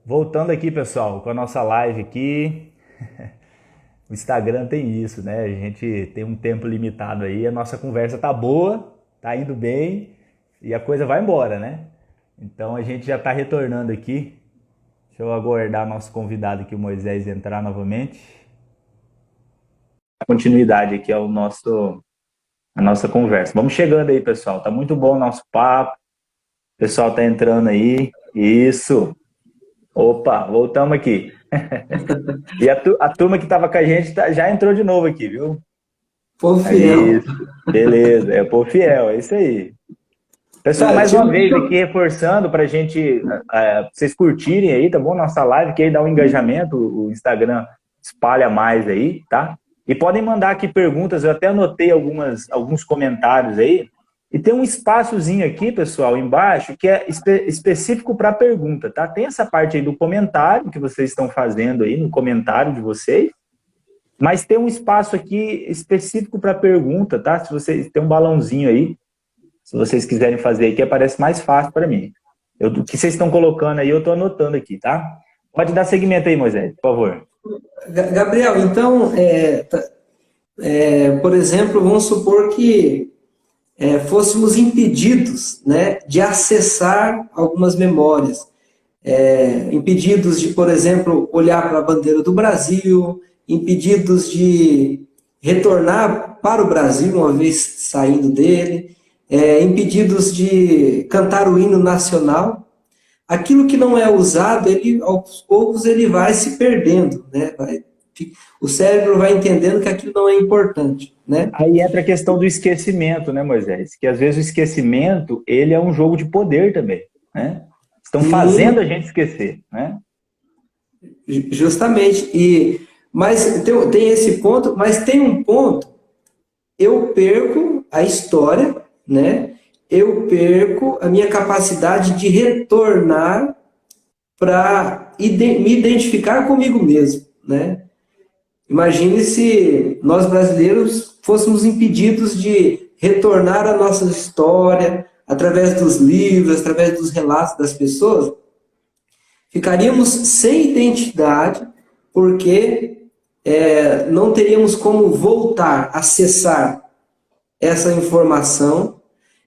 Voltando aqui, pessoal, com a nossa live aqui. O Instagram tem isso, né? A gente tem um tempo limitado aí, a nossa conversa tá boa, tá indo bem e a coisa vai embora, né? Então a gente já tá retornando aqui. Deixa eu aguardar nosso convidado aqui, o Moisés, entrar novamente. Continuidade aqui ao a nossa conversa. Vamos chegando aí, pessoal. Tá muito bom o nosso papo. O pessoal tá entrando aí. Isso. Opa, voltamos aqui. E a turma que estava com a gente já entrou de novo aqui, viu? Pô, É fiel. isso. Beleza, é pô fiel, é isso aí. Pessoal, mais Tinha uma um vez aqui vídeo. reforçando para a gente, vocês curtirem aí, tá bom? Nossa live, que aí dá um engajamento, o Instagram espalha mais aí, tá? E podem mandar aqui perguntas, eu até anotei alguns comentários aí. E tem um espaçozinho aqui, pessoal, embaixo, que é específico para pergunta, tá? Tem essa parte aí do comentário que vocês estão fazendo aí, no comentário de vocês. Mas tem um espaço aqui específico para pergunta, tá? Se vocês tem um balãozinho aí, se vocês quiserem fazer aqui, aparece mais fácil para mim. O que vocês estão colocando aí, eu estou anotando aqui, tá? Pode dar seguimento aí, Moisés, por favor. Gabriel, então, por exemplo, vamos supor que fôssemos impedidos, né, de acessar algumas memórias. Impedidos de, por exemplo, olhar para a bandeira do Brasil, impedidos de retornar para o Brasil uma vez saindo dele, impedidos de cantar o hino nacional. Aquilo que não é usado, ele, aos poucos, ele vai se perdendo, né? O cérebro vai entendendo que aquilo não é importante, né? Aí entra a questão do esquecimento, né, Moisés? Que às vezes o esquecimento, ele é um jogo de poder também, né? Estão fazendo a Sim, gente esquecer, né? justamente. Mas tem esse ponto, mas tem um ponto, eu perco a história, né? Eu perco a minha capacidade de retornar para me identificar comigo mesmo, né? Imagine se nós brasileiros fôssemos impedidos de retornar à nossa história através dos livros, através dos relatos das pessoas, ficaríamos sem identidade, porque não teríamos como voltar, acessar essa informação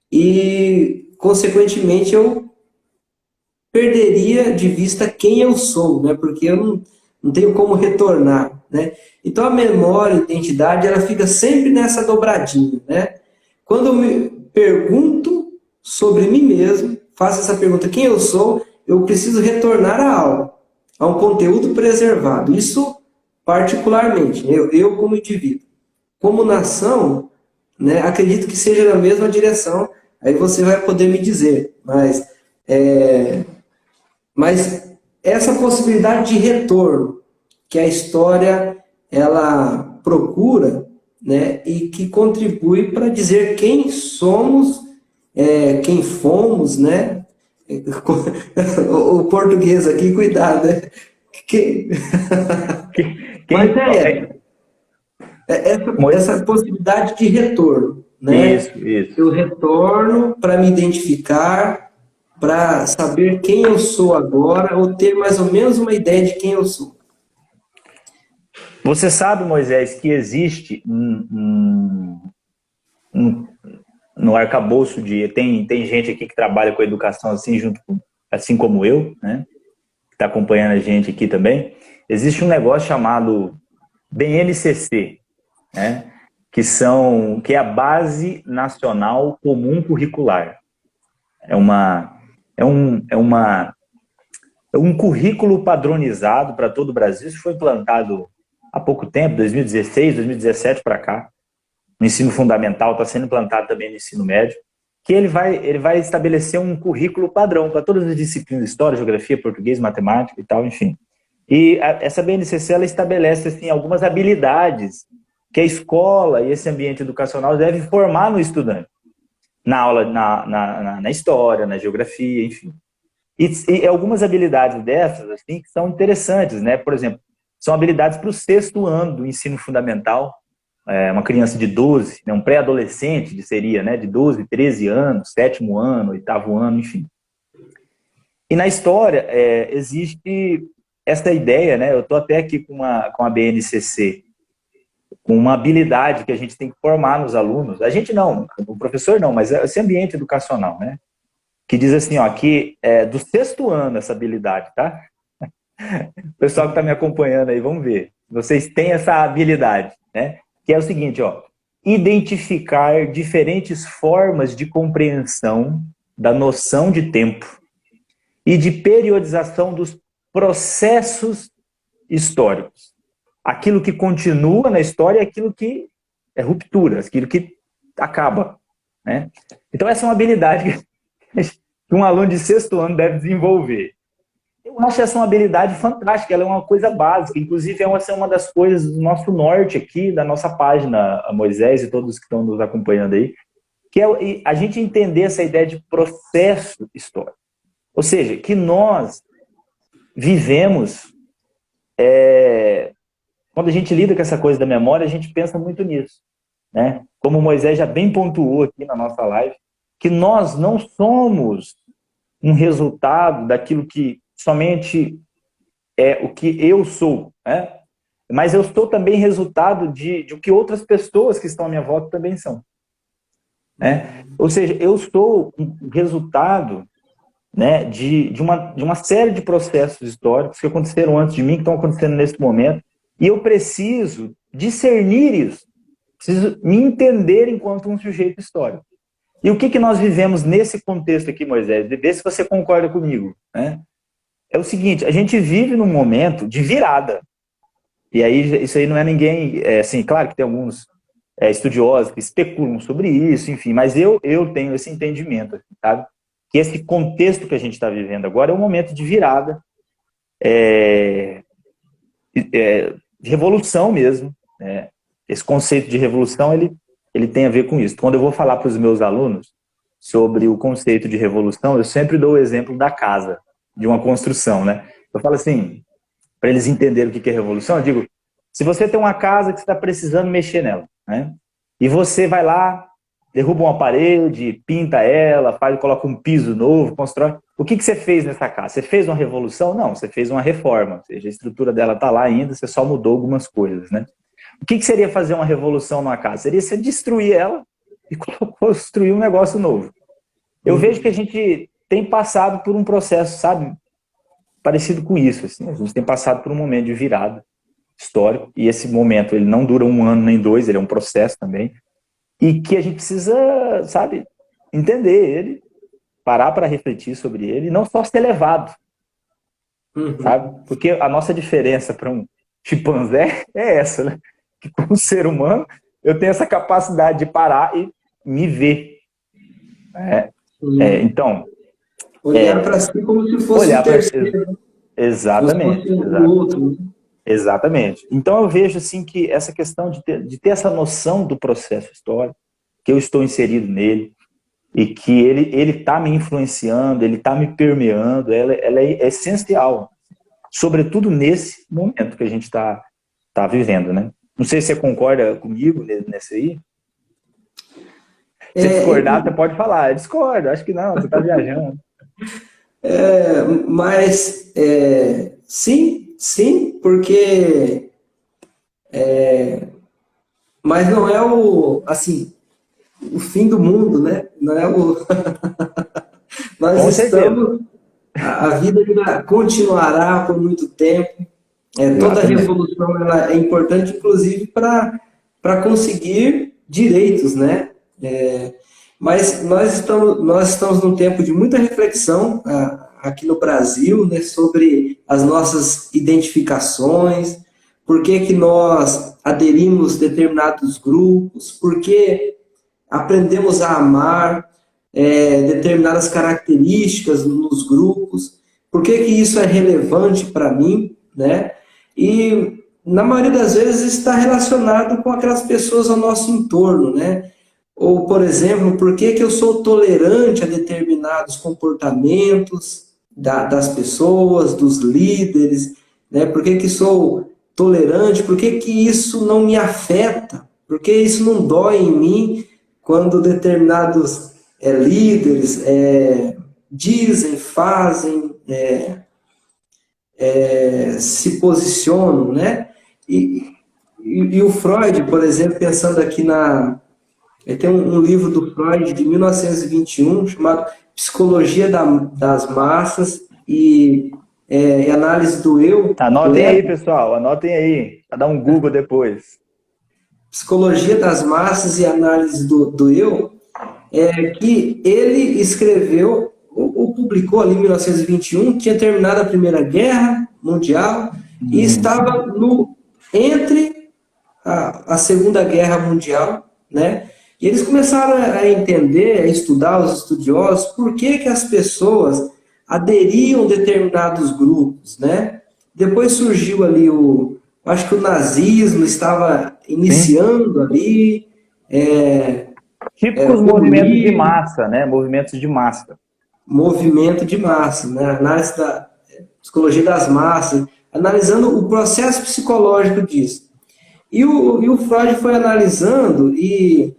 e, consequentemente, eu perderia de vista quem eu sou, né? Porque eu não tenho como retornar, né? Então a memória, a identidade, ela fica sempre nessa dobradinha, né? Quando eu me pergunto sobre mim mesmo, faço essa pergunta, quem eu sou, eu preciso retornar a algo, a um conteúdo preservado. Isso particularmente, eu como indivíduo. Como nação, né, acredito que seja na mesma direção, aí você vai poder me dizer, é, mas essa possibilidade de retorno que a história ela procura, né, e que contribui para dizer quem somos, quem fomos, né? O português aqui, cuidado, né? Quem... Mas Quem, essa possibilidade de retorno, né? isso, isso. Eu retorno para me identificar, para saber quem eu sou agora, ou ter mais ou menos uma ideia de quem eu sou. Você sabe, Moisés, que existe um no arcabouço de. Tem gente aqui que trabalha com educação assim, assim como eu, né? Que está acompanhando a gente aqui também. Existe um negócio chamado BNCC, né? Que é a Base Nacional Comum Curricular. É uma é um é uma é um currículo padronizado para todo o Brasil. Isso foi implantado há pouco tempo, 2016, 2017 para cá. No ensino fundamental, está sendo implantado também no ensino médio, que ele vai estabelecer um currículo padrão para todas as disciplinas, história, geografia, português, matemática e tal, enfim. E essa BNCC ela estabelece assim, algumas habilidades que a escola e esse ambiente educacional deve formar no estudante, na aula, na história, na geografia, enfim. E algumas habilidades dessas assim, que são interessantes, né? Por exemplo, são habilidades para o sexto ano do ensino fundamental, uma criança de 12, né, um pré-adolescente seria, né, de 12, 13 anos, sétimo ano, oitavo ano, enfim. E na história existe essa ideia, né? Eu estou até aqui com a BNCC, com uma habilidade que a gente tem que formar nos alunos. A gente não, o professor não, mas esse ambiente educacional, né? Que diz assim, ó, que é do 6º ano essa habilidade, tá? O pessoal que está me acompanhando aí, vamos ver. Vocês têm essa habilidade, né? Que é o seguinte, ó, identificar diferentes formas de compreensão da noção de tempo e de periodização dos processos históricos. Aquilo que continua na história é aquilo que é ruptura, aquilo que acaba, né? Então essa é uma habilidade que um aluno de 6º ano deve desenvolver. Eu acho essa uma habilidade fantástica, ela é uma coisa básica, inclusive essa é uma das coisas do nosso norte aqui, da nossa página, a Moisés e todos que estão nos acompanhando aí, que é a gente entender essa ideia de processo histórico. Ou seja, que nós vivemos, quando a gente lida com essa coisa da memória, a gente pensa muito nisso, né? Como o Moisés já bem pontuou aqui na nossa live, que nós não somos um resultado daquilo que somente é o que eu sou, né? Mas eu sou também resultado de o que outras pessoas que estão à minha volta também são, né? Ou seja, eu sou um resultado, né, de uma série de processos históricos que aconteceram antes de mim, que estão acontecendo nesse momento, e eu preciso discernir isso, preciso me entender enquanto um sujeito histórico. E o que nós vivemos nesse contexto aqui, Moisés? Vê se você concorda comigo, né? É o seguinte, a gente vive num momento de virada. E aí, isso aí não é ninguém... assim, claro que tem alguns estudiosos que especulam sobre isso, enfim, mas eu tenho esse entendimento, sabe? Que esse contexto que a gente está vivendo agora é um momento de virada, de revolução mesmo, né? Esse conceito de revolução, ele tem a ver com isso. Quando eu vou falar para os meus alunos sobre o conceito de revolução, eu sempre dou o exemplo da casa, de uma construção, né? Eu falo assim, para eles entenderem o que é revolução, eu digo, se você tem uma casa que você está precisando mexer nela, né? E você vai lá, derruba uma parede, pinta ela, coloca um piso novo, constrói. O que você fez nessa casa? Você fez uma revolução? Não, você fez uma reforma. Ou seja, a estrutura dela está lá ainda, você só mudou algumas coisas, né? O que seria fazer uma revolução numa casa? Seria você destruir ela e construir um negócio novo. Eu vejo que a gente tem passado por um processo, sabe, parecido com isso. Assim. A gente tem passado por um momento de virada histórico, e esse momento ele não dura 1 ano nem 2, ele é um processo também, e que a gente precisa, sabe, entender ele, parar para refletir sobre ele, e não só ser levado, sabe? Porque a nossa diferença para um chimpanzé é essa, né? Que como ser humano, eu tenho essa capacidade de parar e me ver. Então... olhar para si como se fosse o terceiro. Exatamente. Exatamente. Então eu vejo assim que essa questão de ter essa noção do processo histórico, que eu estou inserido nele, e que ele está me influenciando, ele está me permeando, ela é essencial. Sobretudo nesse momento que a gente está vivendo, né? Não sei se você concorda comigo nesse aí. Se discordar, você pode falar. Eu discordo, acho que não, você está viajando. Mas sim, porque mas não é o fim do mundo, né? Não é o nós Com estamos, a vida ainda continuará por muito tempo. Toda revolução ela é importante, inclusive para conseguir direitos, né? Mas nós estamos num tempo de muita reflexão aqui no Brasil, né, sobre as nossas identificações, por que nós aderimos a determinados grupos, por que aprendemos a amar determinadas características nos grupos, por que isso é relevante para mim, né? E na maioria das vezes está relacionado com aquelas pessoas ao nosso entorno, né? Ou, por exemplo, por que eu sou tolerante a determinados comportamentos das pessoas, dos líderes, né? Por que sou tolerante? Por que isso não me afeta? Por que isso não dói em mim quando determinados líderes dizem, fazem, se posicionam, né? E o Freud, por exemplo, pensando aqui tem um livro do Freud de 1921 chamado Psicologia das Massas e Análise do Eu, do Anotem aí, Ego. pessoal, anotem aí, para dar um Google depois. Psicologia das Massas e Análise do Eu, que ele escreveu, ou publicou ali em 1921, tinha terminado a Primeira Guerra Mundial e estava entre a Segunda Guerra Mundial, né? E eles começaram a entender, a estudar, os estudiosos, por que as pessoas aderiam a determinados grupos, né? Depois surgiu ali acho que o nazismo estava Sim. iniciando ali, Típicos movimentos de comunismo, massa, né? Movimentos de massa. movimento de massa, né? Análise da psicologia das massas, analisando o processo psicológico disso. E o Freud foi analisando e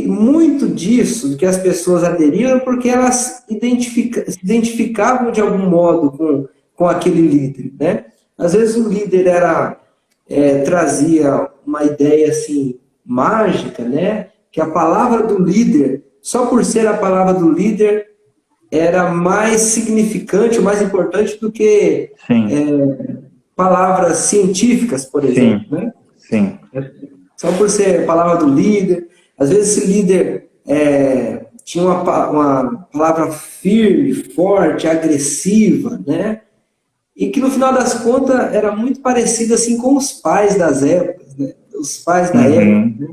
muito disso que as pessoas aderiram porque elas se identificavam de algum modo com aquele líder, né? Às vezes o líder trazia uma ideia assim mágica, né? Que a palavra do líder, só por ser a palavra do líder, era mais significante, mais importante do que Sim, palavras científicas, por exemplo, sim, né? sim, Só por ser a palavra do líder. Às vezes esse líder tinha uma palavra firme, forte, agressiva, né? E que no final das contas era muito parecido assim com os pais das épocas, né? Os pais da época, uhum, né?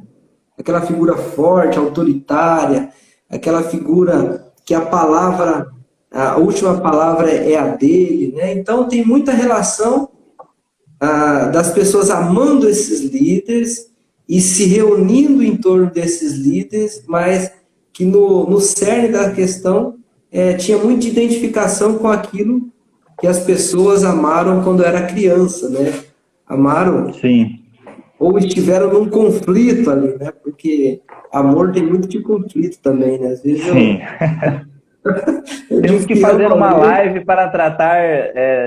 Aquela figura forte, autoritária, aquela figura que a última palavra é a dele, né? Então tem muita relação das pessoas amando esses líderes e se reunindo em torno desses líderes, mas que no cerne da questão tinha muita identificação com aquilo que as pessoas amaram quando era criança, né? Amaram sim, ou estiveram num conflito ali, né? Porque amor tem muito de conflito também, né? Às vezes sim. eu Temos digo que que amo fazer uma alguém. live para tratar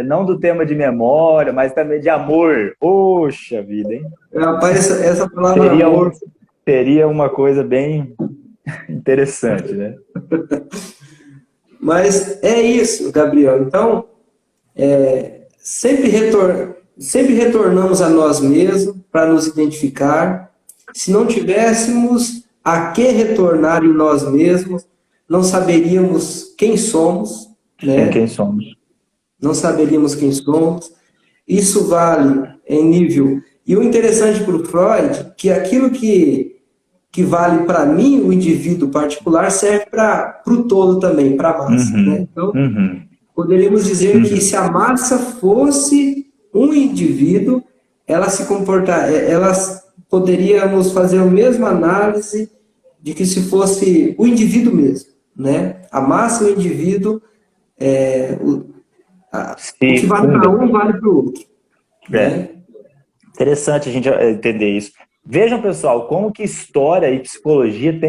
não do tema de memória, mas também de amor. Poxa vida, hein? Rapaz, essa palavra Seria, um, amor. seria uma coisa bem interessante, né? Mas é isso, Gabriel. Então, sempre retornamos a nós mesmos para nos identificar. Se não tivéssemos a que retornar em nós mesmos, não saberíamos quem somos, Sim, né? quem somos. Não saberíamos quem somos. Isso vale em nível. E o interessante para o Freud, que aquilo que vale para mim, o indivíduo particular, serve para o todo também, para a massa, né? Uhum, Então, uhum, poderíamos dizer que uhum. se a massa fosse um indivíduo, elas poderíamos fazer a mesma análise de que se fosse o indivíduo mesmo, né? A massa e o indivíduo, é, o, o que Se vale para fundam. um vale para o outro, É. né? Interessante a gente entender isso. Vejam, pessoal, como que história e psicologia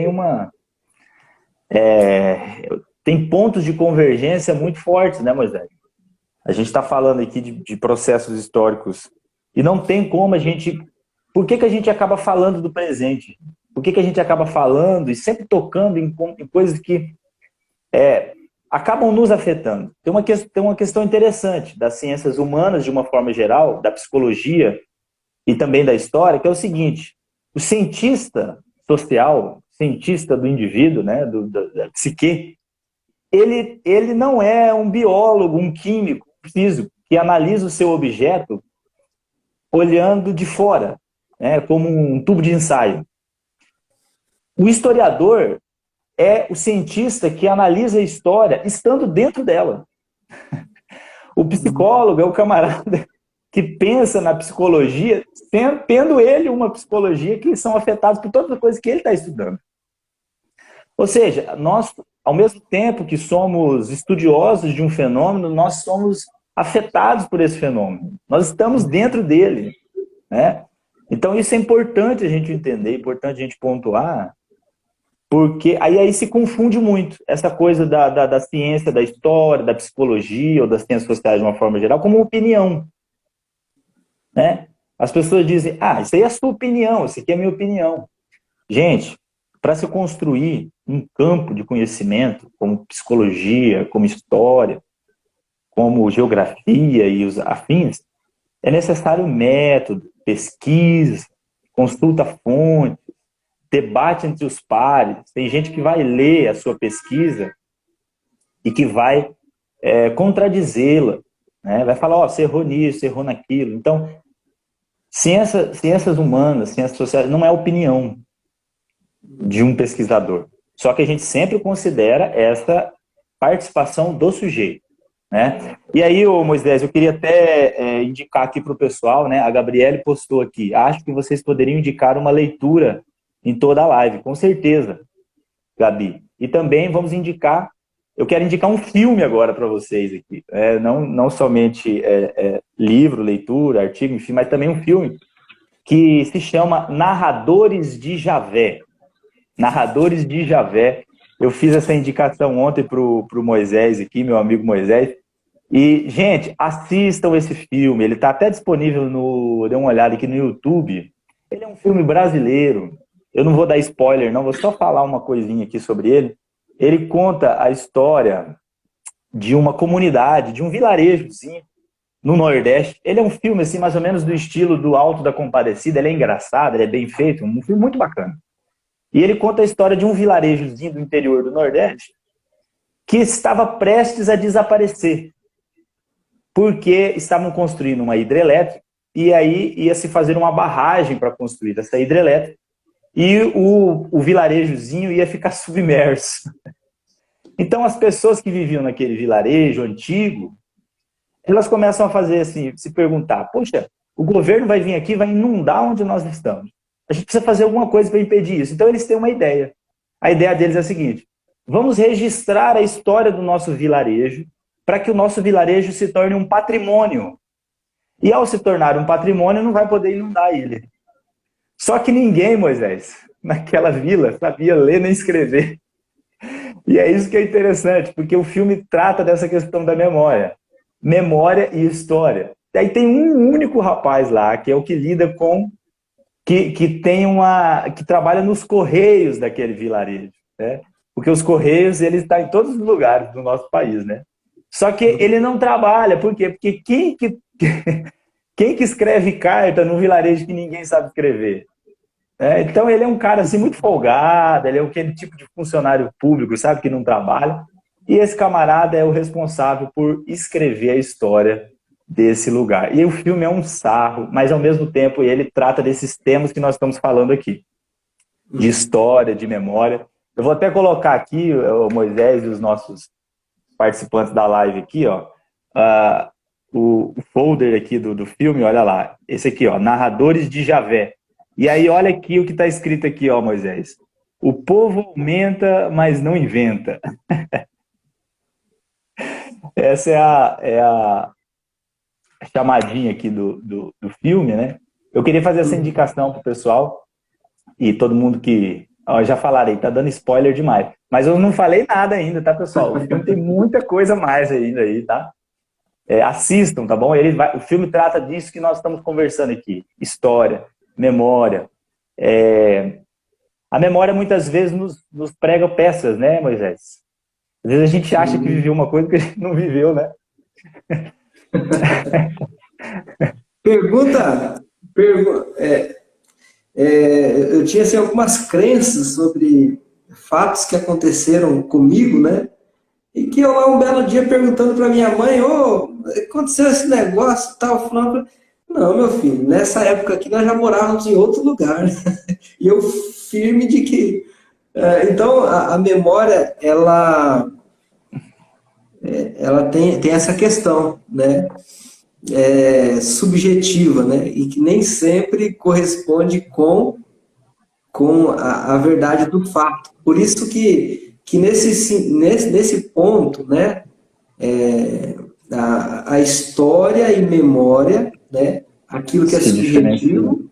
tem pontos de convergência muito fortes, né, Moisés? A gente está falando aqui de processos históricos e não tem como a gente... Por que a gente acaba falando do presente? Por que a gente acaba falando e sempre tocando em coisas que acabam nos afetando? Tem uma questão interessante das ciências humanas, de uma forma geral, da psicologia e também da história, que é o seguinte: o cientista social, cientista do indivíduo, né, da psique, ele não é um biólogo, um químico, um físico, que analisa o seu objeto olhando de fora, né, como um tubo de ensaio. O historiador é o cientista que analisa a história estando dentro dela. O psicólogo é o camarada que pensa na psicologia, tendo ele uma psicologia que são afetados por todas as coisas que ele está estudando. Ou seja, nós, ao mesmo tempo que somos estudiosos de um fenômeno, nós somos afetados por esse fenômeno. Nós estamos dentro dele, né? Então isso é importante a gente entender, é importante a gente pontuar, Porque aí se confunde muito essa coisa da ciência, da história, da psicologia ou das ciências sociais de uma forma geral, como opinião, né? As pessoas dizem, isso aí é a sua opinião, isso aqui é a minha opinião. Gente, para se construir um campo de conhecimento, como psicologia, como história, como geografia e os afins, é necessário método, pesquisa, consulta a fonte, debate entre os pares. Tem gente que vai ler a sua pesquisa e que vai contradizê-la, né? Vai falar, você errou nisso, você errou naquilo. Então, ciências humanas, ciências sociais, não é opinião de um pesquisador. Só que a gente sempre considera essa participação do sujeito, né? E aí, Moisés, eu queria até indicar aqui para o pessoal, né? A Gabriele postou aqui, acho que vocês poderiam indicar uma leitura em toda a live, com certeza, Gabi. E também vamos indicar, eu quero indicar um filme agora para vocês aqui, não somente livro, leitura, artigo, enfim, mas também um filme que se chama Narradores de Javé. Narradores de Javé. Eu fiz essa indicação ontem para o Moisés aqui, meu amigo Moisés. E, gente, assistam esse filme. Ele está até disponível dê uma olhada aqui no YouTube. Ele é um filme brasileiro. Eu não vou dar spoiler, não. Vou só falar uma coisinha aqui sobre ele. Ele conta a história de uma comunidade, de um vilarejozinho no Nordeste. Ele é um filme, assim, mais ou menos do estilo do Alto da Compadecida. Ele é engraçado, ele é bem feito. Um filme muito bacana. E ele conta a história de um vilarejozinho do interior do Nordeste que estava prestes a desaparecer, porque estavam construindo uma hidrelétrica e aí ia se fazer uma barragem para construir essa hidrelétrica e o vilarejozinho ia ficar submerso. Então as pessoas que viviam naquele vilarejo antigo, elas começam a fazer assim, se perguntar, poxa, o governo vai vir aqui, vai inundar onde nós estamos. A gente precisa fazer alguma coisa para impedir isso. Então eles têm uma ideia. A ideia deles é a seguinte, vamos registrar a história do nosso vilarejo para que o nosso vilarejo se torne um patrimônio. E ao se tornar um patrimônio, não vai poder inundar ele. Só que ninguém, Moisés, naquela vila, sabia ler nem escrever. E é isso que é interessante, porque o filme trata dessa questão da memória. Memória e história. E aí tem um único rapaz lá, que é o que lida com... Que trabalha nos correios daquele vilarejo, né? Porque os correios, eles estão em todos os lugares do nosso país, né? Só que ele não trabalha, por quê? Porque quem que escreve carta num vilarejo que ninguém sabe escrever? Então ele é um cara assim muito folgado, ele é aquele tipo de funcionário público, sabe, que não trabalha, e esse camarada é o responsável por escrever a história desse lugar. E o filme é um sarro, mas ao mesmo tempo ele trata desses temas que nós estamos falando aqui, de história, de memória. Eu vou até colocar aqui, o Moisés e os nossos participantes da live aqui, ó, o folder aqui do filme, olha lá, esse aqui, ó, Narradores de Javé. E aí olha aqui o que está escrito aqui, ó, Moisés. O povo aumenta, mas não inventa. Essa é a chamadinha aqui do filme, né? Eu queria fazer essa indicação pro pessoal e todo mundo que... Ó, já falarei, tá dando spoiler demais. Mas eu não falei nada ainda, tá, pessoal? O filme tem muita coisa mais ainda aí, tá? Assistam, tá bom? O filme trata disso que nós estamos conversando aqui. História, memória. A memória muitas vezes nos prega peças, né, Moisés? Às vezes a gente acha que viveu uma coisa que a gente não viveu, né? Eu tinha assim, algumas crenças sobre fatos que aconteceram comigo, né? E que eu lá um belo dia perguntando para minha mãe, aconteceu esse negócio tal, falando, não, meu filho, nessa época aqui nós já morávamos em outro lugar, né? E eu firme de que... Então, a memória, ela tem essa questão, né? Subjetiva, né? E que nem sempre corresponde com a verdade do fato. Por isso que nesse ponto, né? A história e memória, né? Aquilo que é subjetivo,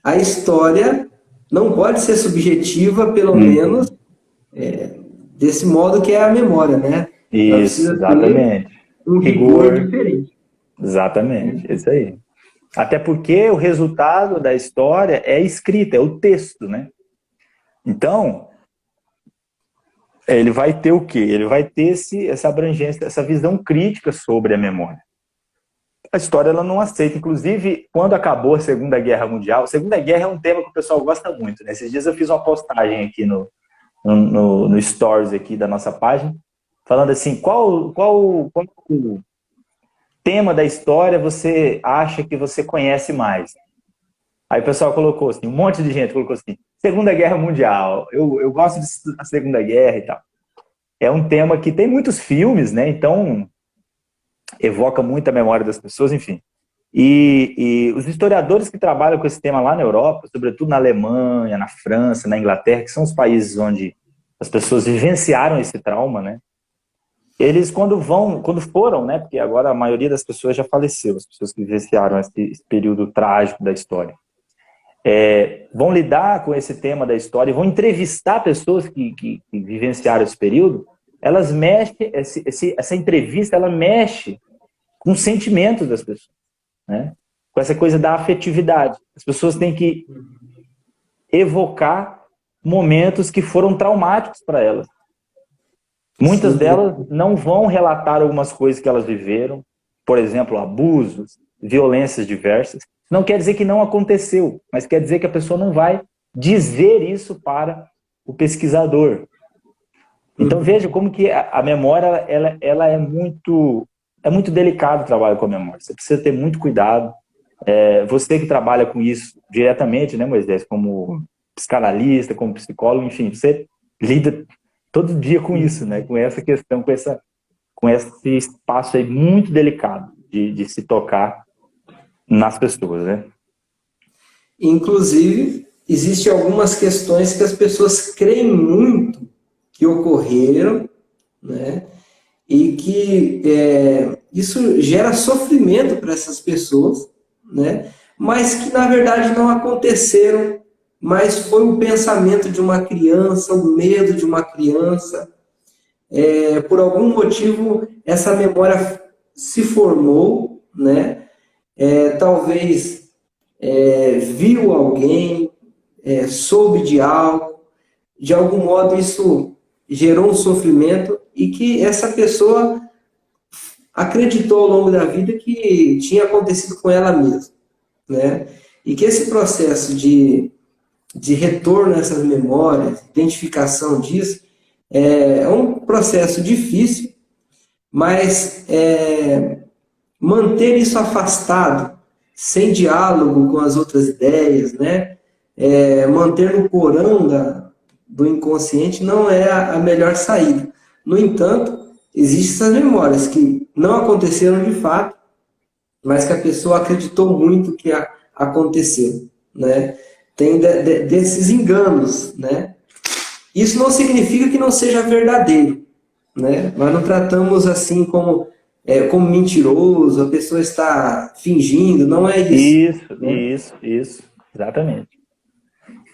a história não pode ser subjetiva, pelo menos desse modo que é a memória, né? Ela Isso, precisa exatamente. ter um rigor diferente. Exatamente, é isso aí. Até porque o resultado da história é escrita, é o texto, né? Então, ele vai ter o quê? Ele vai ter essa abrangência, essa visão crítica sobre a memória. A história ela não aceita. Inclusive, quando acabou a Segunda Guerra Mundial, a Segunda Guerra é um tema que o pessoal gosta muito, né? Esses dias eu fiz uma postagem aqui no Stories aqui da nossa página, falando assim, qual o tema da história você acha que você conhece mais? Aí o pessoal colocou assim, um monte de gente colocou assim, Segunda Guerra Mundial, eu gosto da Segunda Guerra e tal. É um tema que tem muitos filmes, né? Então, evoca muito a memória das pessoas, enfim. E os historiadores que trabalham com esse tema lá na Europa, sobretudo na Alemanha, na França, na Inglaterra, que são os países onde as pessoas vivenciaram esse trauma, né? Eles quando foram, né? Porque agora a maioria das pessoas já faleceu, as pessoas que vivenciaram esse período trágico da história. Vão lidar com esse tema da história e vão entrevistar pessoas que vivenciaram esse período. Elas mexem, essa entrevista, ela mexe com os sentimentos das pessoas, né? Com essa coisa da afetividade. As pessoas têm que evocar momentos que foram traumáticos para elas. Muitas delas não vão relatar algumas coisas que elas viveram, por exemplo, abusos, violências diversas. Não quer dizer que não aconteceu, mas quer dizer que a pessoa não vai dizer isso para o pesquisador. Então veja como que a memória ela é muito delicado o trabalho com a memória. Você precisa ter muito cuidado. Você que trabalha com isso diretamente, né, Moisés, como psicanalista, como psicólogo, enfim, você lida todo dia com isso, né, com essa questão, com esse espaço aí muito delicado de se tocar nas pessoas, né? Inclusive, existem algumas questões que as pessoas creem muito que ocorreram, né? E que isso gera sofrimento para essas pessoas, né? Mas que na verdade não aconteceram, mas foi o pensamento de uma criança, o medo de uma criança. Por algum motivo, essa memória se formou, né? Talvez viu alguém, soube de algo, de algum modo isso gerou um sofrimento e que essa pessoa acreditou ao longo da vida que tinha acontecido com ela mesma, né? E que esse processo de retorno a essas memórias, identificação disso, é um processo difícil, mas manter isso afastado, sem diálogo com as outras ideias, né? Manter no porão do inconsciente não é a melhor saída. No entanto, existem essas memórias que não aconteceram de fato, mas que a pessoa acreditou muito que aconteceu, né? Tem desses enganos, né? Isso não significa que não seja verdadeiro, né? Nós não tratamos assim como mentiroso, a pessoa está fingindo, não é isso. Isso, exatamente.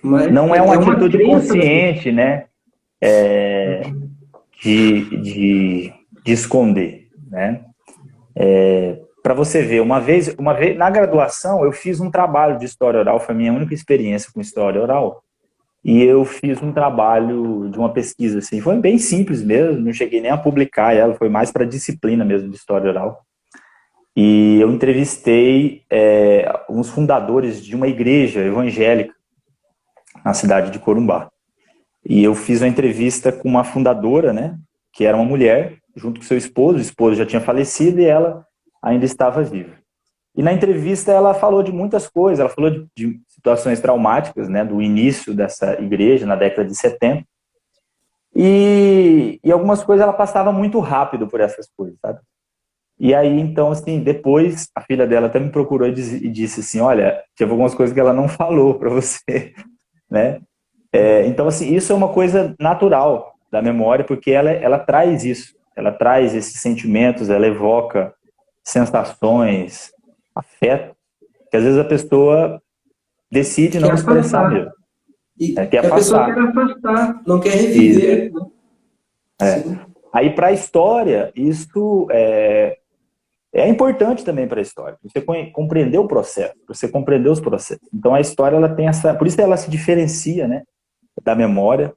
Mas não é uma atitude crença consciente, né? De esconder, né? Para você ver, uma vez na graduação eu fiz um trabalho de história oral, foi a minha única experiência com história oral, e eu fiz um trabalho de uma pesquisa, assim, foi bem simples mesmo, não cheguei nem a publicar ela, foi mais para disciplina mesmo de história oral. E eu entrevistei uns fundadores de uma igreja evangélica na cidade de Corumbá. E eu fiz uma entrevista com uma fundadora, né, que era uma mulher, junto com seu esposo. O esposo já tinha falecido e ela ainda estava viva. E na entrevista ela falou de muitas coisas, ela falou de situações traumáticas, né, do início dessa igreja, na década de 70. E algumas coisas ela passava muito rápido por essas coisas, sabe? E aí, então, assim, depois a filha dela até me procurou e disse assim, olha, tinha algumas coisas que ela não falou para você, né? Então, assim, isso é uma coisa natural da memória, porque ela traz isso, ela traz esses sentimentos, ela evoca sensações, afeto, que às vezes a pessoa decide não expressar mesmo. E Quer a pessoa afastar. quer afastar, não quer reviver. Sim. Aí, para a história, isso é importante também para a história. Você compreender o processo, você compreender os processos. Então, a história, ela tem essa... Por isso ela se diferencia, né, da memória.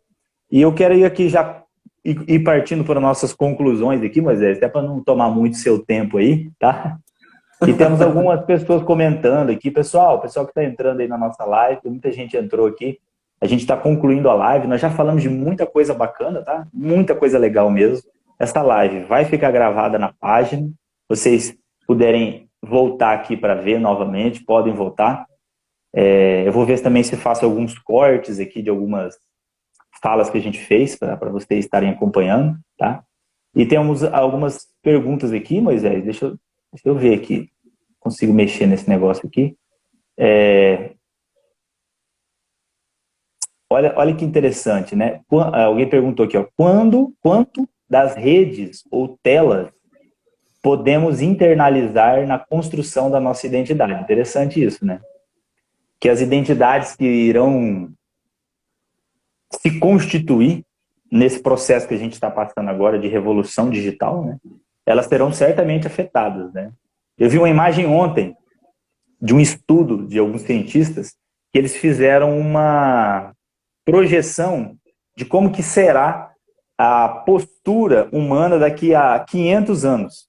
E eu quero ir aqui já ir partindo para nossas conclusões aqui, Moisés, até para não tomar muito seu tempo aí, tá? E temos algumas pessoas comentando aqui. Pessoal que está entrando aí na nossa live, muita gente entrou aqui. A gente está concluindo a live. Nós já falamos de muita coisa bacana, tá? Muita coisa legal mesmo. Essa live vai ficar gravada na página. Vocês puderem voltar aqui para ver novamente, podem voltar. Eu vou ver também se faço alguns cortes aqui de algumas falas que a gente fez para vocês estarem acompanhando, tá? E temos algumas perguntas aqui, Moisés. Deixa eu ver aqui. Consigo mexer nesse negócio aqui. Olha que interessante, né? Alguém perguntou aqui, ó, quanto das redes ou telas podemos internalizar na construção da nossa identidade? Interessante isso, né? Que as identidades que irão se constituir nesse processo que a gente está passando agora de revolução digital, né? Elas serão certamente afetadas, né? Eu vi uma imagem ontem de um estudo de alguns cientistas que eles fizeram uma projeção de como que será a postura humana daqui a 500 anos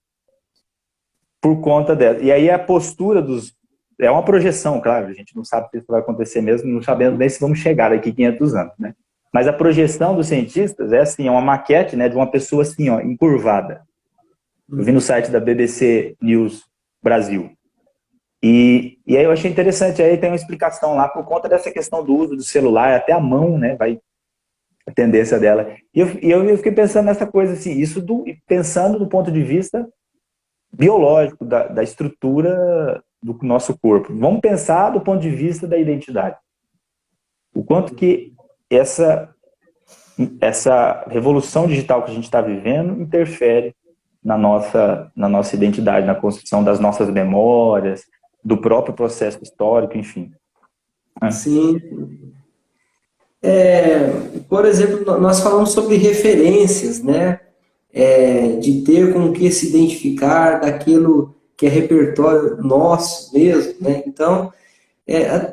por conta dela. E aí a postura dos... É uma projeção, claro, a gente não sabe se isso vai acontecer mesmo, não sabemos nem se vamos chegar daqui a 500 anos, né? Mas a projeção dos cientistas é assim, é uma maquete, né, de uma pessoa assim, ó, encurvada. Eu vi no site da BBC News Brasil. E aí eu achei interessante, aí tem uma explicação lá por conta dessa questão do uso do celular, até a mão, né, vai a tendência dela. E eu fiquei pensando nessa coisa assim, pensando do ponto de vista biológico, da estrutura do nosso corpo. Vamos pensar do ponto de vista da identidade. O quanto que essa revolução digital que a gente está vivendo interfere na nossa identidade, na construção das nossas memórias, do próprio processo histórico, enfim. Sim. Por exemplo, nós falamos sobre referências, né? De ter com que se identificar daquilo que é repertório nosso mesmo, né? Então,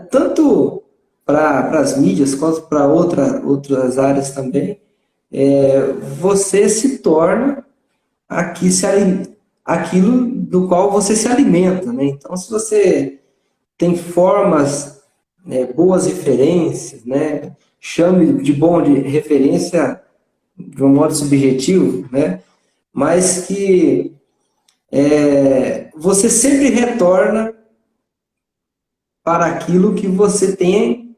tanto para as mídias quanto para outras áreas também, você se torna aquilo do qual você se alimenta, né? Então, se você tem formas, boas referências, né? Chame de bom de referência de um modo subjetivo, né? Mas que você sempre retorna para aquilo que você tem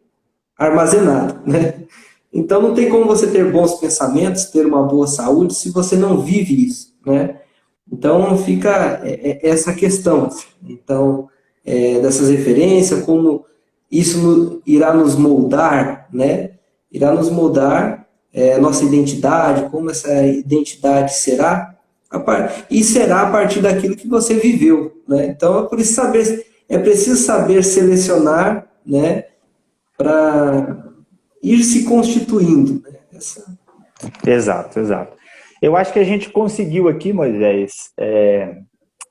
armazenado, né? Então não tem como você ter bons pensamentos, ter uma boa saúde, se você não vive isso, né? Então fica essa questão, então, dessas referências, como isso irá nos moldar, né? Irá nos moldar nossa identidade, como essa identidade será, e será a partir daquilo que você viveu, né? Então é preciso saber selecionar, né? Para ir se constituindo, né? Exato. Eu acho que a gente conseguiu aqui, Moisés,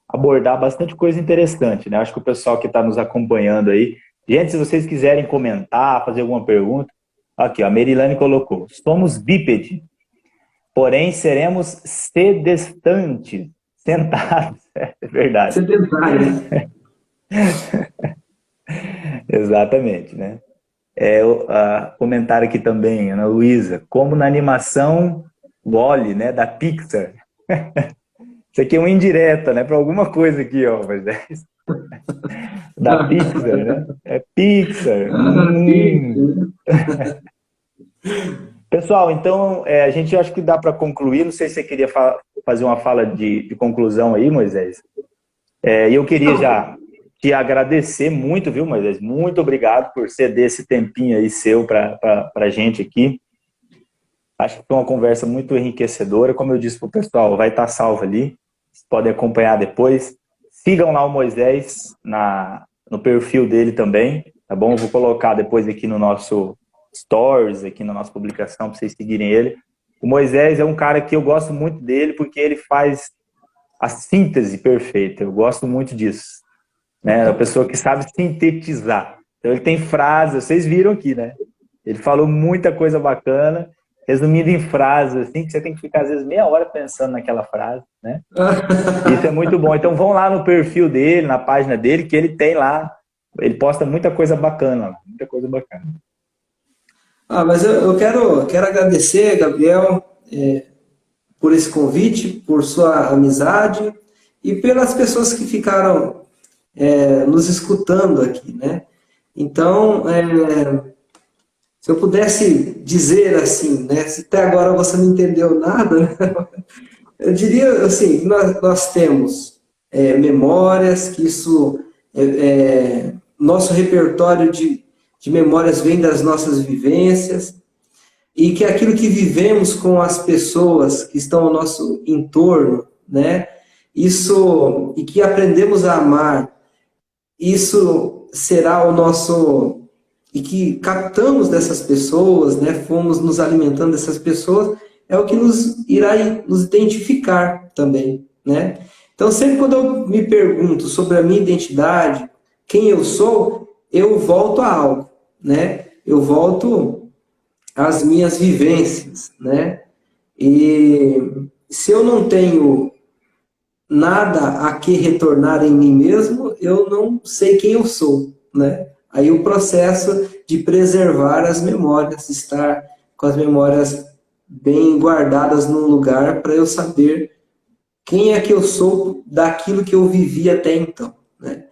abordar bastante coisa interessante, né? Acho que o pessoal que está nos acompanhando aí, gente, se vocês quiserem comentar, fazer alguma pergunta, aqui, ó, a Merilane colocou, somos bípede, porém seremos sedestantes, sentados, é verdade. Sedentário. Exatamente, né? Comentário aqui também, Ana Luísa, como na animação Wall-E, né, da Pixar. Isso aqui é uma indireta, né, para alguma coisa aqui, ó, mas da Pixar, né? É Pixar. Pessoal, então, a gente acho que dá para concluir. Não sei se você queria fazer uma fala de conclusão aí, Moisés. E eu queria já te agradecer muito, viu, Moisés? Muito obrigado por ceder esse tempinho aí seu para a gente aqui. Acho que foi uma conversa muito enriquecedora. Como eu disse para o pessoal, vai estar salvo ali. Vocês podem acompanhar depois. Sigam lá o Moisés no perfil dele também, tá bom? Eu vou colocar depois aqui no nosso Stories, aqui na nossa publicação, para vocês seguirem ele. O Moisés é um cara que eu gosto muito dele porque ele faz a síntese perfeita. Eu gosto muito disso, né? É uma pessoa que sabe sintetizar. Então ele tem frases, vocês viram aqui, né? Ele falou muita coisa bacana, resumido em frases, assim, que você tem que ficar, às vezes, meia hora pensando naquela frase, né? Isso é muito bom. Então vão lá no perfil dele, na página dele, que ele tem lá, ele posta muita coisa bacana, muita coisa bacana. Mas eu quero agradecer, Gabriel, por esse convite, por sua amizade e pelas pessoas que ficaram nos escutando aqui, né? Então, se eu pudesse dizer assim, né? Se até agora você não entendeu nada, né? Eu diria assim, que nós temos memórias, que isso, nosso repertório de memórias vem das nossas vivências, e que aquilo que vivemos com as pessoas que estão ao nosso entorno, né? Isso, e que aprendemos a amar, isso será o nosso, e que captamos dessas pessoas, né? Fomos nos alimentando dessas pessoas, é o que nos irá nos identificar também, né? Então, sempre quando eu me pergunto sobre a minha identidade, quem eu sou, eu volto a algo, né? Eu volto às minhas vivências, né? E se eu não tenho nada a que retornar em mim mesmo, eu não sei quem eu sou, né? Aí o processo de preservar as memórias, estar com as memórias bem guardadas num lugar para eu saber quem é que eu sou daquilo que eu vivi até então, né?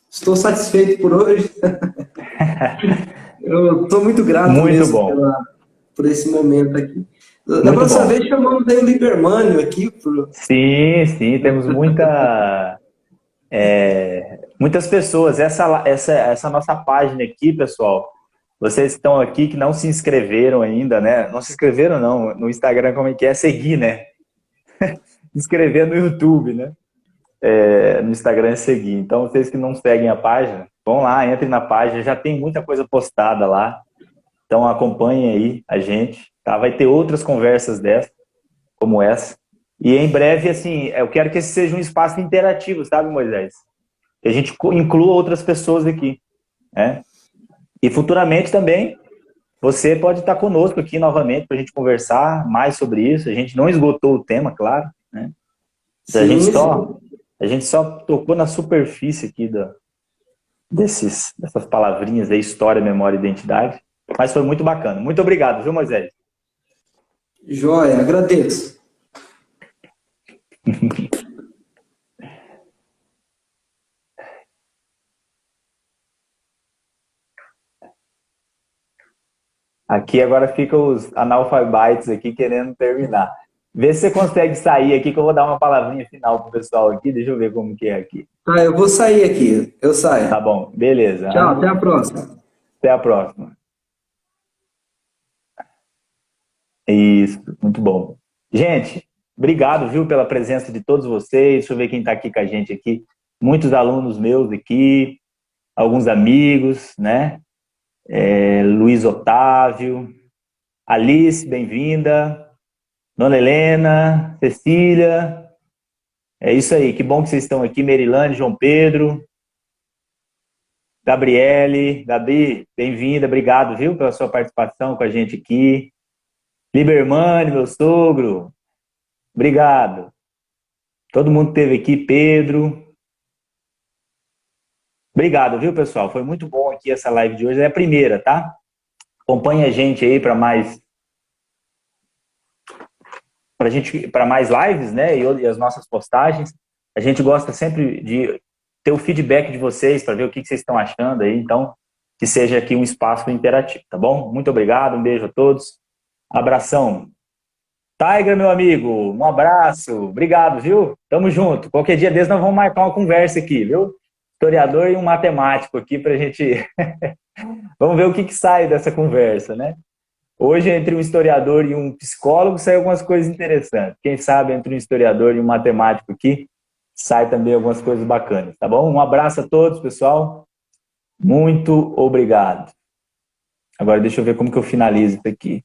Estou satisfeito por hoje. Eu estou muito grato Muito mesmo bom. por esse momento aqui. Da Muito próxima bom. vez chamamos aí o Libermânio aqui. Sim, sim, temos muitas pessoas. Essa nossa página aqui, pessoal, vocês estão aqui que não se inscreveram ainda, né? Não se inscreveram, não. No Instagram, como é que é? Seguir, né? Inscrever no YouTube, né? No Instagram é seguir. Então, vocês que não seguem a página, vão lá, entrem na página. Já tem muita coisa postada lá. Então, acompanhem aí a gente, tá? Vai ter outras conversas dessas, como essa. E em breve, assim, eu quero que esse seja um espaço interativo, sabe, Moisés? Que a gente inclua outras pessoas aqui, né? E futuramente também, você pode estar conosco aqui novamente para a gente conversar mais sobre isso. A gente não esgotou o tema, claro, né? A gente Sim, sim. só, a gente só tocou na superfície aqui dessas palavrinhas aí, história, memória e identidade. Mas foi muito bacana. Muito obrigado, viu, Moisés? Joia, agradeço. Aqui agora fica os analfabetos aqui querendo terminar. Vê se você consegue sair aqui, que eu vou dar uma palavrinha final pro pessoal aqui. Deixa eu ver como que é aqui. Eu vou sair aqui. Eu Tá saio. bom, beleza. Tchau, até a próxima. Até a próxima. Isso, muito bom. Gente, obrigado, viu, pela presença de todos vocês. Deixa eu ver quem está aqui com a gente aqui. Muitos alunos meus aqui, alguns amigos, né? Luiz Otávio, Alice, bem-vinda. Dona Helena, Cecília. É isso aí, que bom que vocês estão aqui. Merilane, João Pedro, Gabriele, Gabi, bem-vinda. Obrigado, viu, pela sua participação com a gente aqui. Libermane, meu sogro, obrigado. Todo mundo que esteve aqui, Pedro. Obrigado, viu, pessoal? Foi muito bom aqui essa live de hoje. É a primeira, tá? Acompanhe a gente aí para mais lives, né? E as nossas postagens. A gente gosta sempre de ter o feedback de vocês para ver o que vocês estão achando aí. Então, que seja aqui um espaço interativo, tá bom? Muito obrigado, um beijo a todos. Abração. Tiger, meu amigo, um abraço. Obrigado, viu? Tamo junto. Qualquer dia desses nós vamos marcar uma conversa aqui, viu? Historiador e um matemático aqui pra gente... Vamos ver o que sai dessa conversa, né? Hoje, entre um historiador e um psicólogo, saem algumas coisas interessantes. Quem sabe, entre um historiador e um matemático aqui, sai também algumas coisas bacanas, tá bom? Um abraço a todos, pessoal. Muito obrigado. Agora deixa eu ver como que eu finalizo isso aqui.